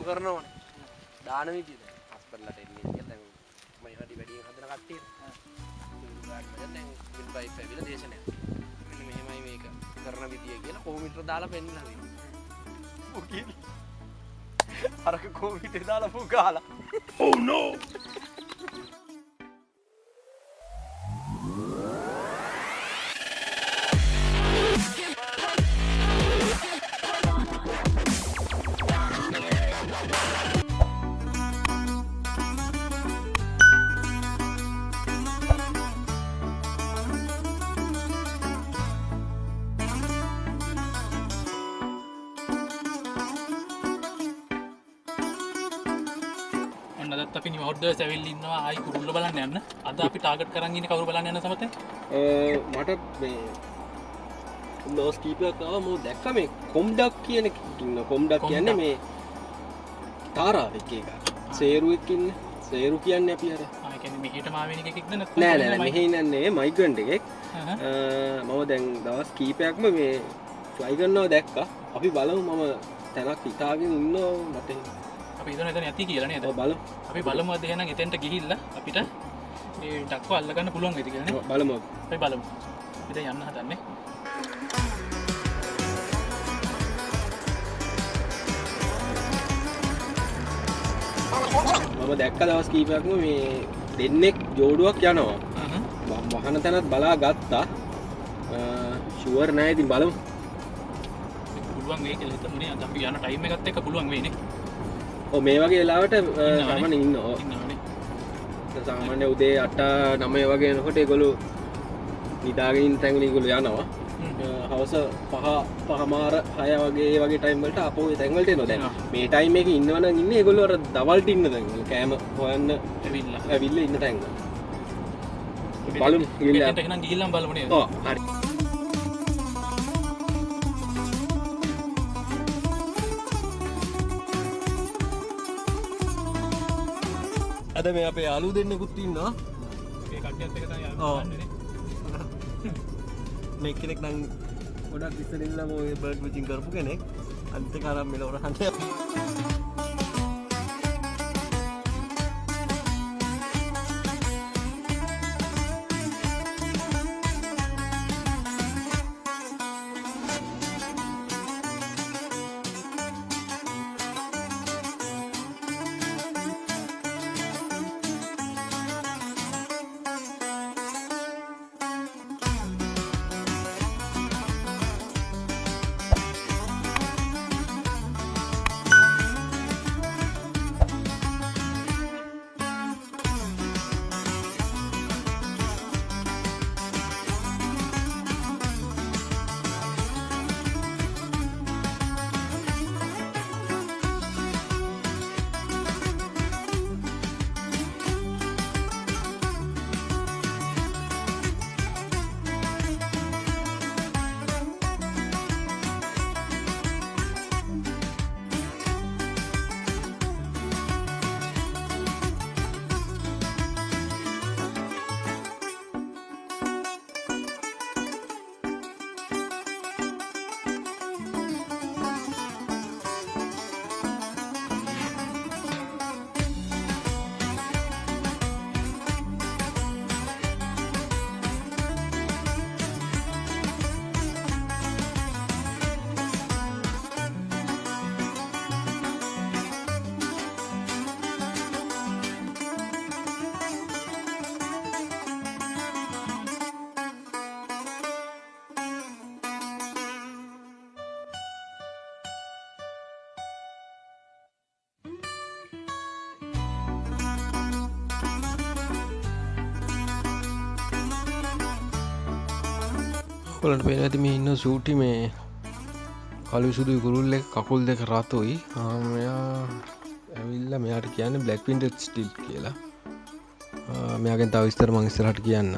කරනවනේ. දාන විදියට. හස්පිටල්ලට එන්නේ කියලා දැන් මම වැඩි වැඩියෙන් හදන කට්ටිය. දැන් විල් පයිප් ඇවිල්ලා දේශනයක්. මෙන්න මෙහෙමයි මේක කරන විදිය කියලා කොමිටර දාලා පෙන්නලා දෙනවා. ඔකේ. අරක කොමිටේ දාලා පුගාලා. Oh no. අදත් අපි නිවහොද්දට ඇවිල්ලා ඉන්නවා ආයි කුරුල්ල බලන්න යන්න. අද අපි ටාගට් කරන් ඉන්නේ කවුරු බලන්න යන සමතේ? මට මේ ලෝස් කීපයක් ආවා මම දැක්ක මේ කොම්ඩක් කියන එකක් ඉන්න. කොම්ඩක් කියන්නේ මේ තාරාවෙක් එක. සේරුවෙක් ඉන්න. සේරු කියන්නේ අපි අර. ඒ කියන්නේ මෙහෙටම ආවෙන එකෙක්ද නැත්නම්? නෑ නෑ මෙහෙ ඉන්නන්නේ මයිග්‍රන්ට් එකෙක්. මම දැන් දවස් කීපයක්ම මේ ට්‍රයි කරනවා දැක්කා. අපි බලමු මම තැනක් හිතාගෙන ඉන්නවා මට අපි හිතන එතන යති කියලා නේද? බලමු. අපි බලමු අද එහෙනම් එතෙන්ට ගිහිල්ලා අපිට මේ ඩක්ව අල්ල ගන්න පුළුවන් වේද කියලා නේ? බලමු. අපි බලමු. අපි දැන් යන්න හදන්නේ. මම දැක්ක දවස් කීපයක්ම මේ දෙන්නෙක් ජෝඩුවක් යනවා. වහන තැනත් බලා ගත්තා. ෂුවර් නෑ ඉතින් බලමු. පුළුවන් වෙයි කියලා හිතමුනේ. අද අපි යන ටයිම් එකත් එක්ක පුළුවන් වෙයිනේ. ඔව් මේ වගේ වෙලාවට සාමාන්‍ය ඉන්නවා. ඉන්නවනේ. සාමාන්‍ය උදේ 8 9 වගේ එනකොට ඒගොල්ලෝ නිදාගෙන ඉන්න තැන්වල ඒගොල්ලෝ යනවා. හවස 5:00 6 වගේ ඒ වගේ ටයිම් වලට අපෝ ඒ තැන් වලට එනවා. දැන් මේ ටයිම් එකේ ඉන්නවනම් ඉන්නේ ඒගොල්ලෝ අර දවල්ට ඉන්න තැන් වල කෑම හොයන්න ඇවිල්ලා ඉන්න තැන් වල. බලමු ගිහිල්ලා එහෙනම් ගිහිල්ලා බලමු නේද? ඔව් හරි. අද මේ අපේ යාළුවෝ දෙන්නෙකුත් ඉන්නවා. මේ කට්ටියත් එක තමයි යන්නේ. මේ කෙනෙක් නම් ගොඩක් ඉස්සර ඉඳලා ඔය බර්ඩ් විචින් කරපු කෙනෙක්. අනිත් එක අරන් මෙලවර හන්දේ. ඔයාලට පේන ඇති මේ ඉන්න සූටි මේ කළු සුදු කුරුල්ලෙක් කකුල් දෙක රතුයි. මෙයා ඇවිල්ලා මෙයාට කියන්නේ බ්ලැක් වින්ඩර් ස්ටිල් කියලා. මෙයාගෙන් තව විස්තර මම ඉස්සරහට කියන්න.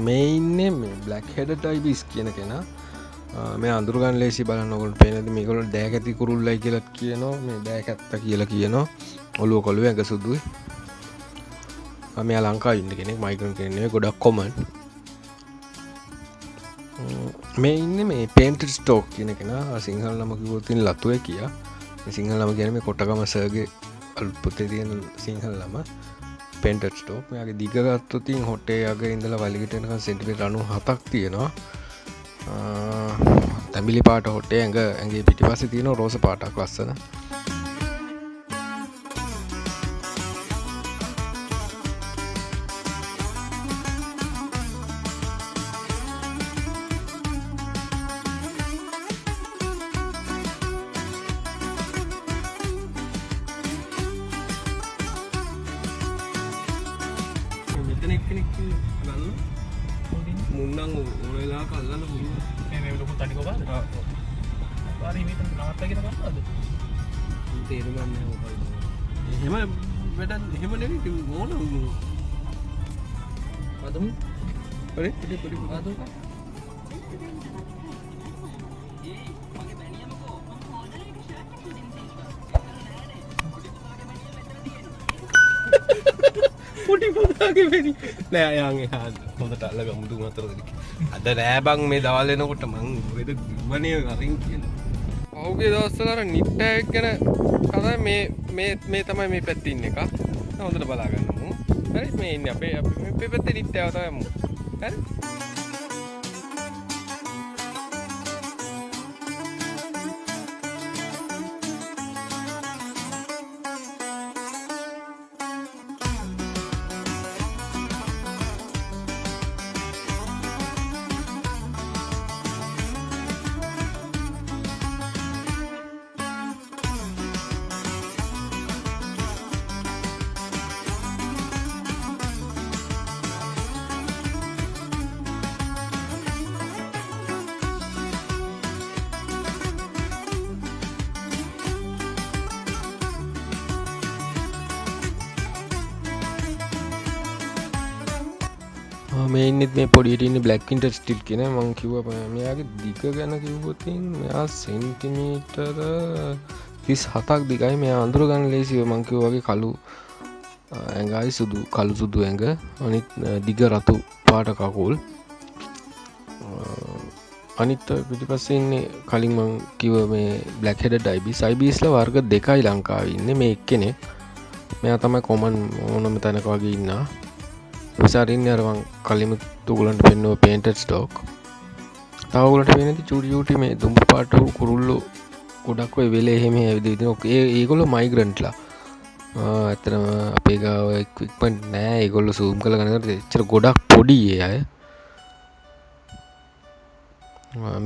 මේ ඉන්නේ මේ බ්ලැක් හෙඩඩ් ටයිබිස් කියන කෙනා. මේ අඳුර ගන්න ලේසි බලන්න ඕගොල්ලෝ පේන ඇති මේගොල්ලෝ දෑකැති කුරුල්ලයි කියලා කියනවා. මේ දෑකැත්ත කියලා කියනවා. ඔළුව කොළුව ඇඟ සුදුයි. මෙයා ලංකාවේ ඉන්න කෙනෙක් මයිග්‍රන්ට් කෙනෙක් නෙවෙයි ගොඩක් කොමන්. මේ ඉන්නේ මේ පේන්ටඩ් ස්ටෝක් කියන කෙනා සිංහල නම කිව්වොත් ඉතින් ලතුවේ කියා. මේ සිංහල නම කියන්නේ මේ කොටගම සර්ගේ අලුත් පොතේ තියෙන සිංහල නම පේන්ටඩ් ස්ටෝක්. මෙයාගේ දිග ගත්තොත් ඉතින් හොටේ අග ඉඳලා වලිගට එනකන් සෙන්ටිමීටර් 97ක් තියෙනවා. තැඹිලි පාට හොටේ ඇඟේ පිටිපස්සේ තියෙන රෝස පාටක් ලස්සන. මුන්නන් ඕනලා කල්ලන්න පුළුවන්. මේ ලොකු තනිකෝ බාද? පාරේ මේක නවත්තගෙන ගන්නවද? තේරුම් ගන්න ඕකයි. එහෙම වැඩක් එහෙම නෙවෙයි ඕන අදමු. හරි පොඩි අදමු. පොඩි පොතාගේ වෙනි නෑ යන් එහා හොඳට අල්ලගමු දුම අතරදී. අද නෑ බං මේ දවල් එනකොට මං වෙද වනේ අරින් කියන. පහුගිය දවස්වල අර නිට්ටයක් ගැන කතා මේ තමයි මේ පැත්තේ ඉන්න එක. හොඳට බලා ගන්නමු. හරි මේ ඉන්නේ අපේ පැත්තේ නිට්ටයව තමයි. හරි මේ ඉන්නෙත් මේ පොඩියට ඉන්නේ බ්ලැක් වින්ටර් ස්ටිල් කියන මං කිව්වා මෙයාගේ දිග ගැන කිව්වොත් මෙයා සෙන්ටිමීටර 37ක් දිගයි. මෙයා අඳුර ගන්න ලේසියි. මං කිව්වා වගේ කළු ඇඟයි කළු සුදු ඇඟ අනිත් දිග රතු පාට කකුල්. අනිත් පිටිපස්සේ ඉන්නේ කලින් මං කිව්ව මේ බ්ලැක් හෙඩඩ් අයිබිස්ලා වර්ග දෙකයි ලංකාවේ ඉන්නේ. මේ එක්කෙනෙක් මෙයා තමයි කොමන් ඕනම තැනක වගේ ඉන්නා. විසාරින්නේ අර මං කලින් උගලන්ට පෙන්නුව පේන්ටඩ් ස්ටෝක්. තව උගලන්ට පේන්නේ චූටි මේ දුඹ පාට කුරුල්ලෝ ගොඩක් ඔය වෙලේ එහෙම ඇවිදින. ඒගොල්ලෝ මයිග්‍රන්ට්ලා. ඇත්තටම අපේ ගාව ඉක්විප්මන්ට් නෑ. ඒගොල්ලෝ සූම් කරලා ගන්නකොට එච්චර ගොඩක් පොඩි අය.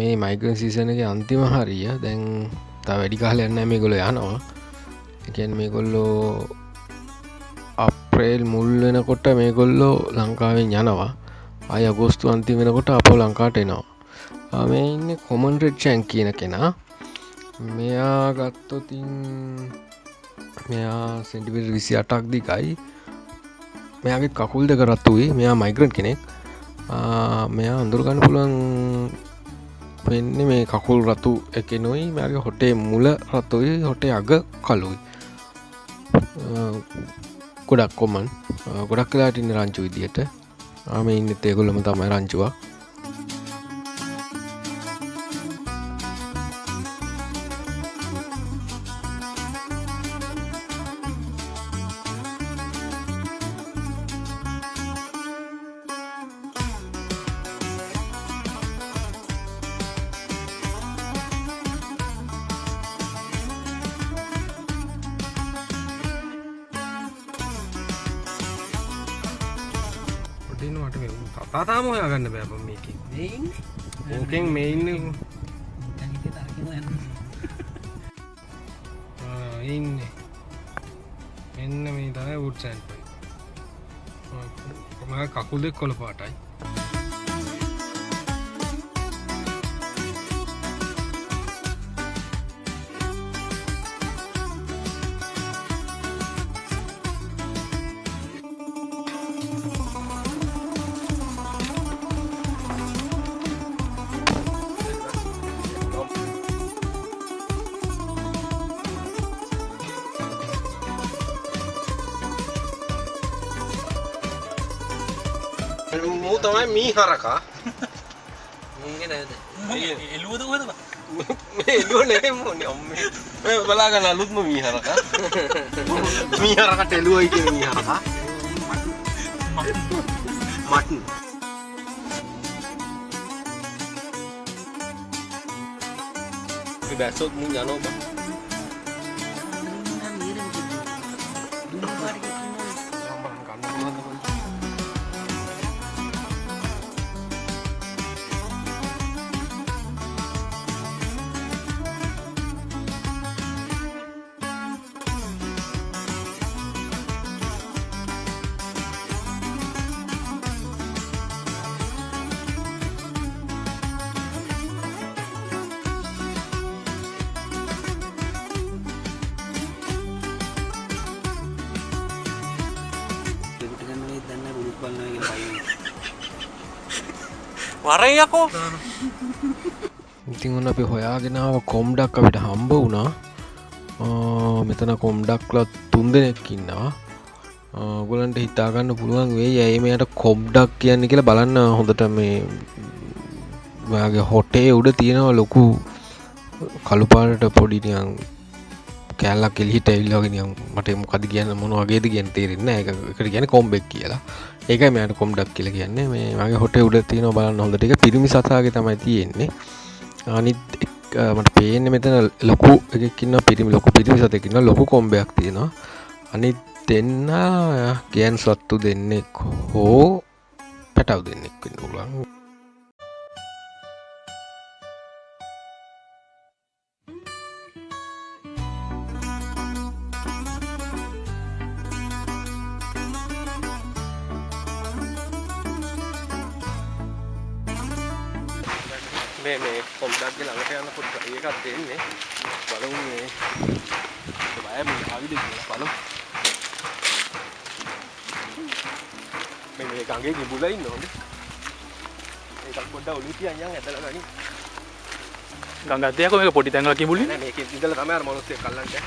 මේ මයිග්‍රන් සීසන් එකේ අන්තිම හරිය. දැන් තව වැඩි කාලයක් නෑ මේගොල්ලෝ යනවා. ඒ කියන්නේ මේගොල්ලෝ අප්‍රේල් මුල් වෙනකොට මේගොල්ලෝ ලංකාවෙන් යනවා. ආය අගෝස්තු අන්තිම වෙනකොට අපෝ ලංකාවට එනවා. මේ ඉන්නේ කොමන් රෙඩ් ෂැන්ක් කියන කෙනා. මෙයා ගත්තොත් මෙයා සෙන්ටිමීටර් 28ක් දිගයි. මෙයාගේ කකුල් දෙක රතුයි. මෙයා මයිග්‍රන්ට් කෙනෙක්. මෙයා අඳුර ගන්න පුළුවන් වෙන්නේ මේ කකුල් රතු එකෙනුයි. මෙයාගේ හොටේ මුල රතුයි. හොටේ අග කළුයි. ගොඩක් කොමන් ගොඩක් වෙලාට ඉන්නේ රංචු විදියට. මේ ඉන්නෙත් ඒගොල්ලොම තමයි රංචුවක්. තාම හොයාගන්න බෑ බම් මේකෙන්. ඕකෙන් මේ ඉන්නේ ඉන්නේ මෙන්න මේ තමයි වුඩ් සෑන්ඩ්. කොහමද කකුල් දෙක කොළ පාටයි. මූ තමයි මී හරකා. මුංගේ නේද එළුවද කොහෙද බා මේ එළුව නෙමෙයි මොන්නේ අම්මේ මේ බලා ගන්න අලුත්ම මීහරක මීහරකට එළුවයි කියන මීහරක මටන් බැස්සොත් මුන් යනවා බා වරයකෝ ඉතින් ඔන්න අපි හොයාගෙන ආව කොම්ඩක් අපිට හම්බ වුණා මෙතන කොම්ඩක්ලා 3 දෙනෙක් ඉන්නවා ඔයගලන්ට හිතා ගන්න පුළුවන් වෙයි ඇයි මෙයාට කොම්ඩක් කියන්නේ කියලා බලන්න හොඳට මේ ඔයාගේ හොටේ උඩ තියෙනවා ලොකු කළු පාටට පොඩි නිකන් කැලක් එළියට ඇවිල්ලා වගේ නිකන් මට මොකද කියන්න මොන වගේද කියන්න තේරෙන්නේ නැහැ ඒකට කියන්නේ කොම්බෙක් කියලා ඒකයි මෙයාට කොම්ඩක් කියලා කියන්නේ මේ මගේ හොටේ උඩ තියෙනවා බලන්න හොඳට ඒක පිරිමි සතාගේ තමයි තියෙන්නේ අනිත් මට පේන්නේ මෙතන ලොකු එකෙක් ඉන්නවා පිරිමි ලොකු පිරිමි සතෙක් ඉන්නවා ලොකු කොම්බයක් තියෙනවා අනිත් දෙන්න ගෑන් සත්තු දෙන්නෙක් හෝ පැටව දෙන්නෙක් වෙන්න පුළුවන් මේ කොම්ඩක්ගේ ළඟට යනකොට ඒකක් දෙන්නේ බලමු මේ බයම ආවිද කියලා බලමු මේ ගඟේ කිඹුලා ඉන්නවනේ ඒකක් පොඩ්ඩක් ඔලුව තියන් යන් ඇදලා ගනි ගඟ අධ්‍යයක මේක පොඩි තැන්වල කිඹුලි නෑ මේකේ ඉඳලා තමයි අර මොනොස් එක කල්ලන්නේ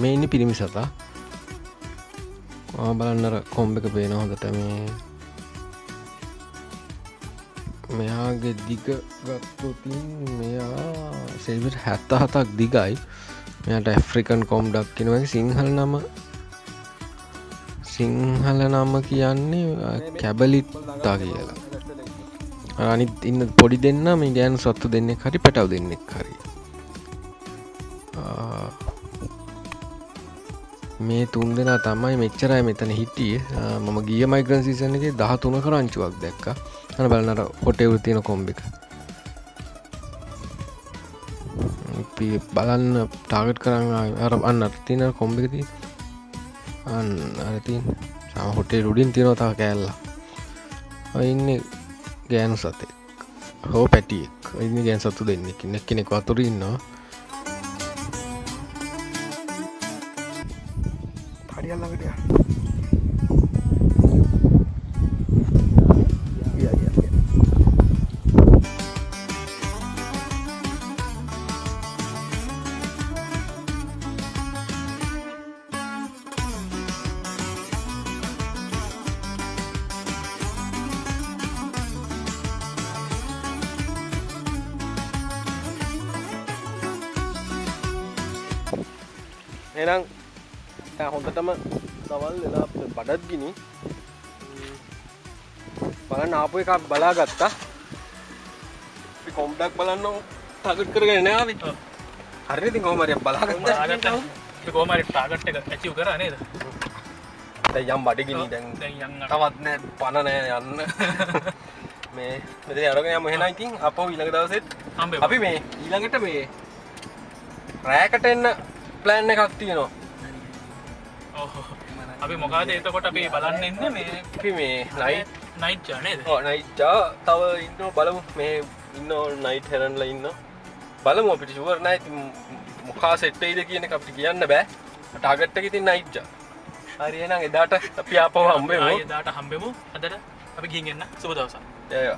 මේ ඉන්නේ පිරිමි සතා බලන්න අර කොම්බ එක පේනවා හොඳට මේ මෙයාගේ දිග ගත්තොත් මෙයා සෙන්ටිමීටර් 77ක් දිගයි මෙයාට ඇෆ්‍රිකන් කොම්ඩක් කියනවා සිංහල නම කියන්නේ කැබලිත්තා කියලා අනිත් ඉන්න පොඩි දෙන්න මේ ගෑනු සත්තු දෙන්නෙක් හරි පැටව දෙන්නෙක් හරි මේ 3 දෙනා තමයි මෙච්චරයි මෙතන හිටියේ මම ගිය මයිග්‍රන් සීසන් එකේ 13ක රංචුවක් දැක්කා අන්න බලන්න අර හොටේ උඩ තියෙන කොම්බ එක අපි බලන්න ටාගට් කරන් අර අන්න තියෙන කොම්බ එක තියෙන අන්න අර තියෙන සම හොටේ උඩින් තියෙනවා තව කෑල්ලක් ඔය ඉන්නේ ගෑනු සතෙක් හෝ පැටියෙක් ඔය ඉන්නේ ගෑනු සතු දෙන්නෙක් ඉන්නේ කෙනෙක් වතුරේ ඉන්නවා ළඟට එහෙනම් දැන් හොඳටම දවල් වෙලා බඩත් ගිනි බලන්න ආපු එක බලාගත්තා අපි කොම්ඩක් බලන්න ටාගට් කරගෙන නෑ ආවේ හරියට ඉතින් කොහොම හරි බලාගත්තා ඒක කොහොම හරි ටාගට් එක ඇචීව් කරා නේද දැන් යම් බඩ ගිනි දැන් යන්න තවත් නෑ පණ නෑ යන්න මේ මෙතන අරගෙන යමු එහෙනම් ඉතින් අපෝ ඊළඟ දවසෙත් හම්බෙමු. අපි මේ ඊළඟට මේ රෑකට එන්න ප්ලෑන් එකක් තියෙනවා. ඔව්. අපි මොකද එතකොට අපි බලන්න ඉන්නේ මේ අපි මේ නයිට් ජා නේද? ඔව් නයිට් ජා තව ඉන්නවා බලමු මේ ඉන්නෝ නයිට් හෙරන්ලා ඉන්නවා. බලමු අපිට ෂුවර් නැහැ ඉතින් මොකා සෙට් වෙයිද කියන එක අපිට කියන්න බෑ. ටාගට් එක ඉතින් නයිට් ජා. හරි එහෙනම් එදාට අපි ආපහු හම්බෙමු. එදාට හම්බෙමු. අදට අපි ගිහින් එන්න. සුබ දවසක්. Yeah.